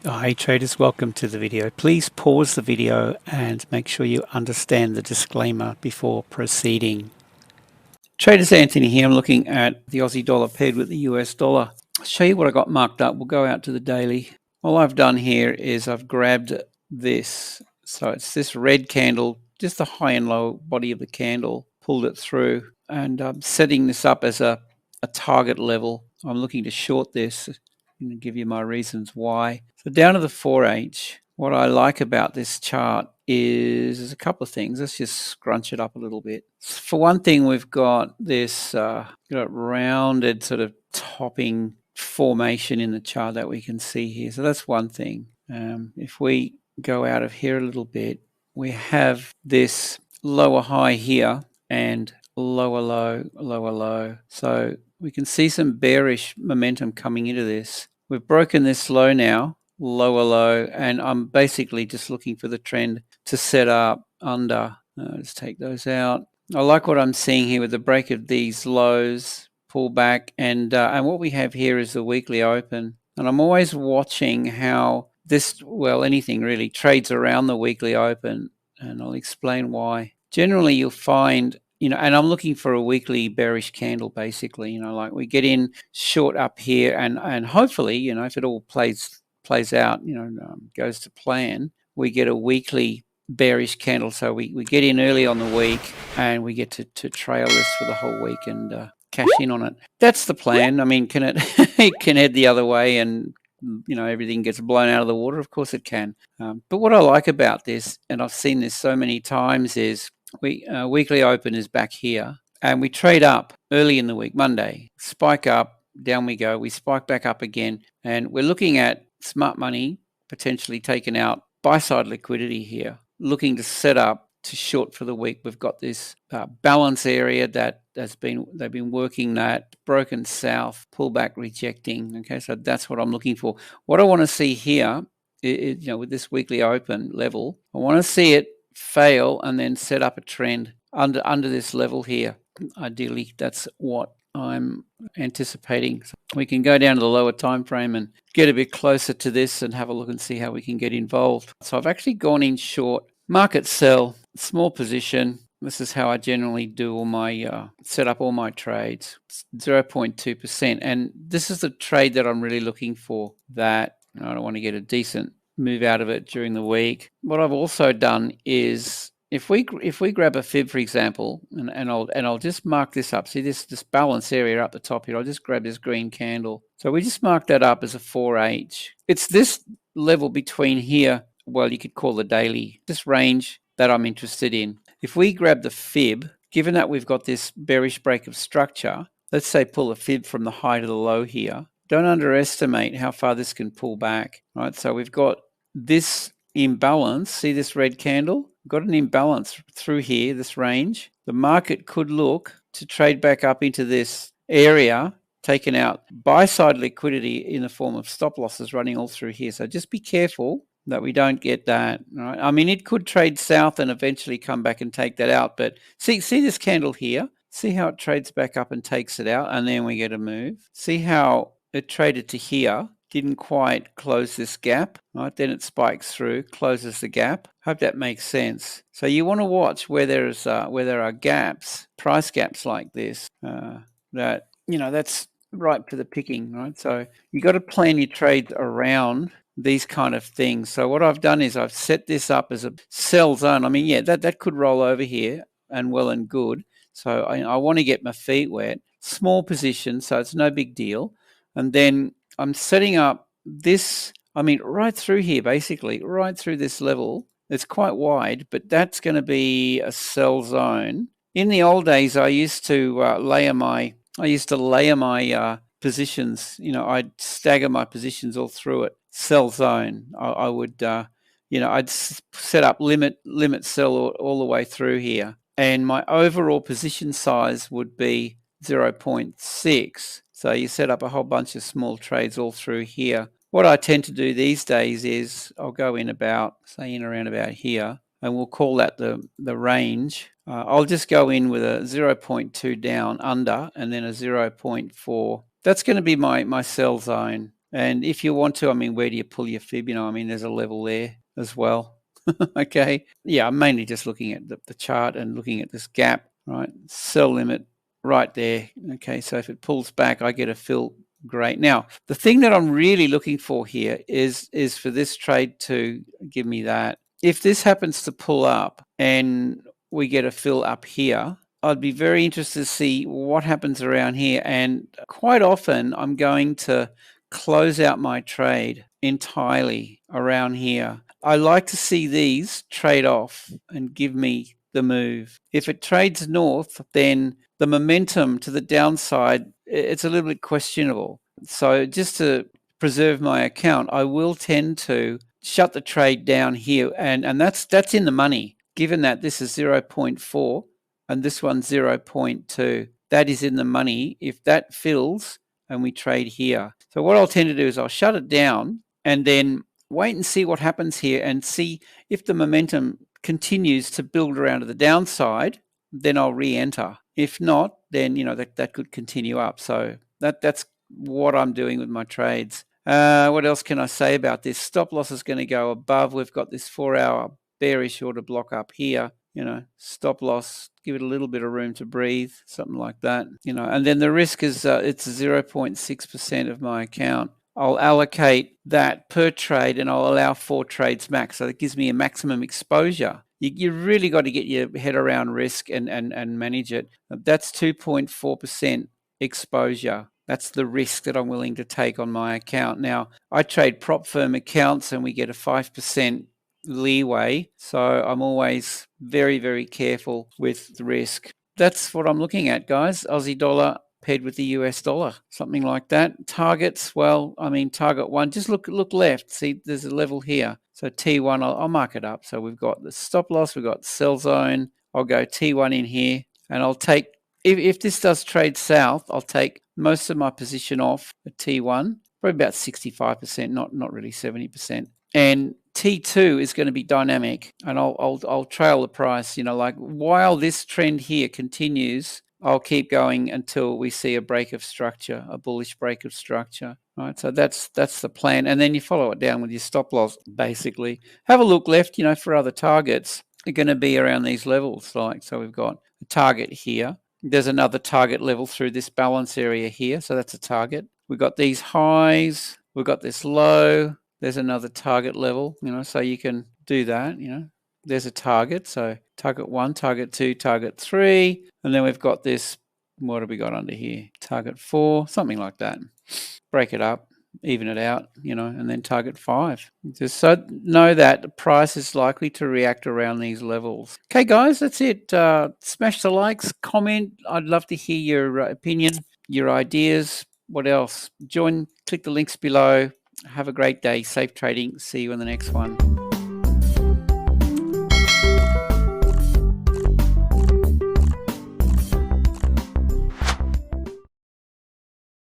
Hi traders, welcome to the video. Please pause the video and make sure you understand the disclaimer before proceeding. Traders, Anthony here. I'm looking at the Aussie dollar paired with the US dollar. I'll show you what I got marked up. We'll go out to the daily. All I've done here is I've grabbed this. So it's this red candle, just the high and low body of the candle, pulled it through, and I'm setting this up as a target level. I'm looking to short this and give you my reasons why. So down to the 4H, what I like about this chart is there's a couple of things. Let's just scrunch it up a little bit. For one thing, we've got this rounded sort of topping formation in the chart that we can see here. So that's one thing. If we go out of here a little bit, we have this lower high here and lower low, lower low. So we can see some bearish momentum coming into this. We've broken this low now, lower low, and I'm basically just looking for the trend to set up under. Let's take those out. I like what I'm seeing here with the break of these lows, pull back, and what we have here is the weekly open. And I'm always watching how this, well, anything really, trades around the weekly open, and I'll explain why. Generally, you'll find, and I'm looking for a weekly bearish candle, basically, like we get in short up here, and hopefully, if it all plays out, goes to plan, we get a weekly bearish candle. So we get in early on the week and we get to trail this for the whole week and cash in on it. That's the plan. I mean, can it can head the other way and everything gets blown out of the water? Of course it can. But what I like about this, and I've seen this so many times, is weekly open is back here and we trade up early in the week, Monday, spike up, down we go, we spike back up again, and we're looking at smart money potentially taking out buy side liquidity here, looking to set up to short for the week. We've got this balance area they've been working that, broken south, pullback, rejecting. Okay, so that's what I'm looking for. What I want to see here, with this weekly open level, I want to see it fail and then set up a trend under this level here. Ideally, that's what I'm anticipating. So we can go down to the lower time frame and get a bit closer to this and have a look and see how we can get involved. So I've actually gone in short, market sell, small position. This is how I generally do all my set up all my trades. It's 0.2%, and this is the trade that I'm really looking for. That I don't want to get a decent move out of it during the week. What I've also done is, if we grab a fib, for example, and I'll just mark this up. See this balance area up the top here. I'll just grab this green candle. So we just mark that up as a 4H. It's this level between here. Well, you could call the daily, this range that I'm interested in. If we grab the fib, given that we've got this bearish break of structure, let's say pull a fib from the high to the low here. Don't underestimate how far this can pull back. Right. So we've got this imbalance. See this red candle? Got an imbalance through here, this range. The market could look to trade back up into this area, taking out buy side liquidity in the form of stop losses running all through here. So just be careful that we don't get that. Right? I mean, it could trade south and eventually come back and take that out. But see this candle here? See how it trades back up and takes it out, and then we get a move. See how it traded to here, didn't quite close this gap, right? Then it spikes through, closes the gap. Hope that makes sense. So you want to watch where there are gaps, price gaps like this, that's ripe for the picking, right? So you got to plan your trade around these kind of things. So what I've done is I've set this up as a sell zone. I mean, yeah, that could roll over here and well and good. So I want to get my feet wet. Small position, so it's no big deal. And then I'm setting up this, right through here, basically, right through this level. It's quite wide, but that's going to be a sell zone. In the old days, I used to layer my positions. I'd stagger my positions all through it. Sell zone. I would, I'd set up limit sell all the way through here, and my overall position size would be 0.6. So you set up a whole bunch of small trades all through here. What I tend to do these days is I'll go in around about here, and we'll call that the range. I'll just go in with a 0.2 down under and then a 0.4. That's going to be my sell zone. And if you want to, I mean, where do you pull your fib? I mean, there's a level there as well. Okay. Yeah, I'm mainly just looking at the chart and looking at this gap, right? Sell limit right there. Okay, so if it pulls back, I get a fill. Great. Now, the thing that I'm really looking for here is for this trade to give me that. If this happens to pull up and we get a fill up here, I'd be very interested to see what happens around here. And quite often I'm going to close out my trade entirely around here. I like to see these trade off and give me the move. If it trades north, then the momentum to the downside, it's a little bit questionable. So just to preserve my account, I will tend to shut the trade down here, and that's in the money. Given that this is 0.4 and this one's 0.2, that is in the money if that fills and we trade here. So what I'll tend to do is I'll shut it down and then wait and see what happens here and see if the momentum continues to build around to the downside, then I'll re-enter. If not, then that could continue up. So that's what I'm doing with my trades. What else can I say about this? Stop loss is going to go above. We've got this 4-hour bearish order block up here. Stop loss, give it a little bit of room to breathe, something like that. And then the risk is it's 0.6% of my account. I'll allocate that per trade and I'll allow 4 trades max. So that gives me a maximum exposure. You really got to get your head around risk and manage it. That's 2.4% exposure. That's the risk that I'm willing to take on my account. Now, I trade prop firm accounts and we get a 5% leeway. So I'm always very, very careful with the risk. That's what I'm looking at, guys. Aussie dollar paired with the US dollar, something like that. Targets, well, I mean, target one, just look left. See, there's a level here. So T1, I'll mark it up. So we've got the stop loss, we've got sell zone. I'll go T1 in here and I'll take, if this does trade south, I'll take most of my position off at T1, probably about 65%, not really 70%. And T2 is going to be dynamic, and I'll trail the price. Like while this trend here continues, I'll keep going until we see a break of structure, a bullish break of structure. Right, so that's the plan, and then you follow it down with your stop loss. Basically, have a look left. For other targets are going to be around these levels. So we've got a target here. There's another target level through this balance area here. So that's a target. We've got these highs. We've got this low. There's another target level, so you can do that, There's a target. So target 1, target 2, target 3. And then we've got this, what have we got under here? Target 4, something like that. Break it up, even it out, and then target 5. Just so know that the price is likely to react around these levels. Okay, guys, that's it. Smash the likes, comment. I'd love to hear your opinion, your ideas. What else? Click the links below. Have a great day. Safe trading. See you in the next one.